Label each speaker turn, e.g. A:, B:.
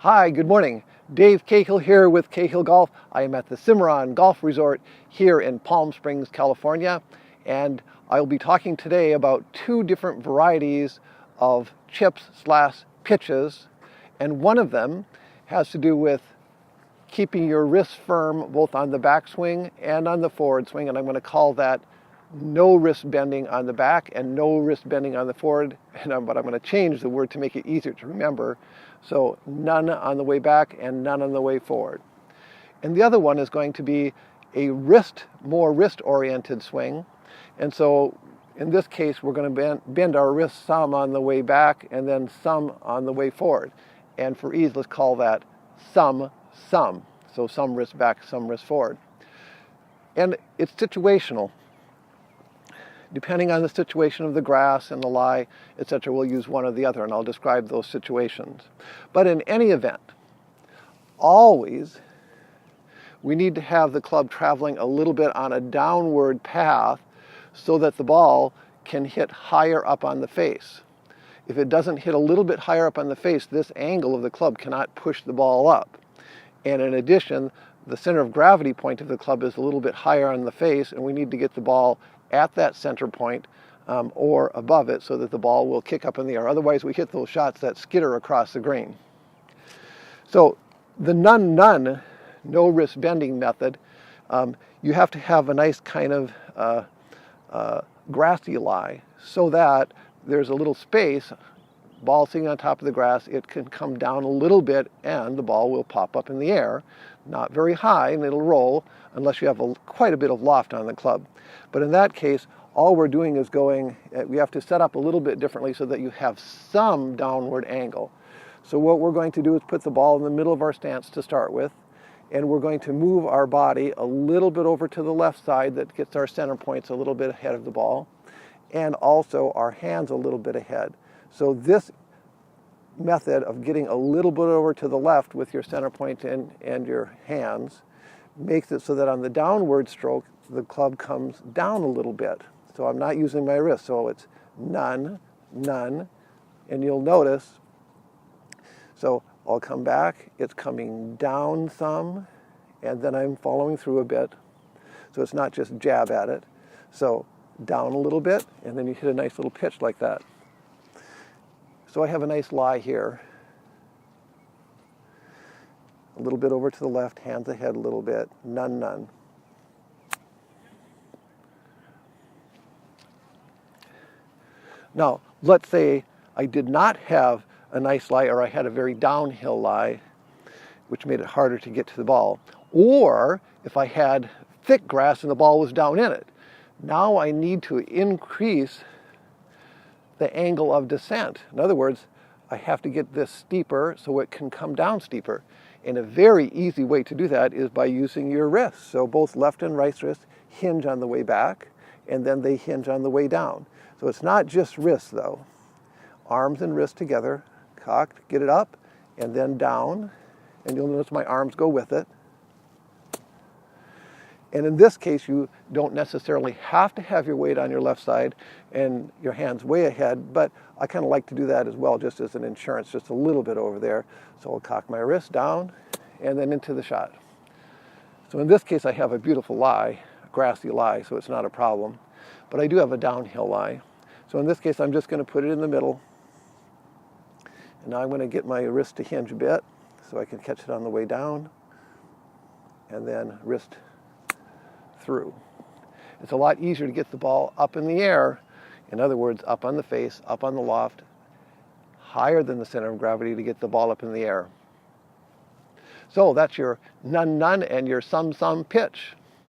A: Hi, good morning. Dave Cahill here with Cahill Golf. I am at the Cimarron Golf Resort here in Palm Springs, California, and I'll be talking today about two different varieties of chips/pitches, and one of them has to do with keeping your wrists firm both on the backswing and on the forward swing, and I'm going to call that no wrist bending on the back and no wrist bending on the forward, but I'm going to change the word to make it easier to remember. So none on the way back and none on the way forward. And the other one is going to be a more wrist-oriented swing. And so in this case, we're going to bend our wrists some on the way back and then some on the way forward. And for ease, let's call that some. So some wrist back, some wrist forward. And it's situational. Depending on the situation of the grass and the lie, etc., we'll use one or the other, and I'll describe those situations. But in any event, always we need to have the club traveling a little bit on a downward path so that the ball can hit higher up on the face. If it doesn't hit a little bit higher up on the face, this angle of the club cannot push the ball up. And in addition, the center of gravity point of the club is a little bit higher on the face, and we need to get the ball at that center point or above it so that the ball will kick up in the air. Otherwise, we hit those shots that skitter across the green. So the no wrist bending method, you have to have a nice kind of grassy lie so that there's a little space, ball sitting on top of the grass, it can come down a little bit and the ball will pop up in the air, not very high, and it'll roll unless you have quite a bit of loft on the club. But in that case, all we're doing is we have to set up a little bit differently so that you have some downward angle. So what we're going to do is put the ball in the middle of our stance to start with, and we're going to move our body a little bit over to the left side that gets our center points a little bit ahead of the ball, and also our hands a little bit ahead. So this method of getting a little bit over to the left with your center point and your hands makes it so that on the downward stroke, the club comes down a little bit. So I'm not using my wrist. So it's none, and you'll notice, so I'll come back, it's coming down some, and then I'm following through a bit. So it's not just jab at it. So down a little bit, and then you hit a nice little pitch like that. So I have a nice lie here. A little bit over to the left, hands ahead a little bit, none. Now, let's say I did not have a nice lie, or I had a very downhill lie, which made it harder to get to the ball. Or if I had thick grass and the ball was down in it. Now I need to increase the angle of descent. In other words, I have to get this steeper so it can come down steeper. And a very easy way to do that is by using your wrists. So both left and right wrist hinge on the way back, and then they hinge on the way down. So it's not just wrists though. Arms and wrists together, cocked, get it up, and then down. And you'll notice my arms go with it. And in this case, you don't necessarily have to have your weight on your left side and your hands way ahead, but I kind of like to do that as well, just as an insurance, just a little bit over there. So I'll cock my wrist down and then into the shot. So in this case, I have a beautiful lie, a grassy lie, so it's not a problem. But I do have a downhill lie. So in this case, I'm just going to put it in the middle. And now I'm going to get my wrist to hinge a bit so I can catch it on the way down. And then wrist through. It's a lot easier to get the ball up in the air, in other words, up on the face, up on the loft, higher than the center of gravity to get the ball up in the air. So that's your none and your some pitch.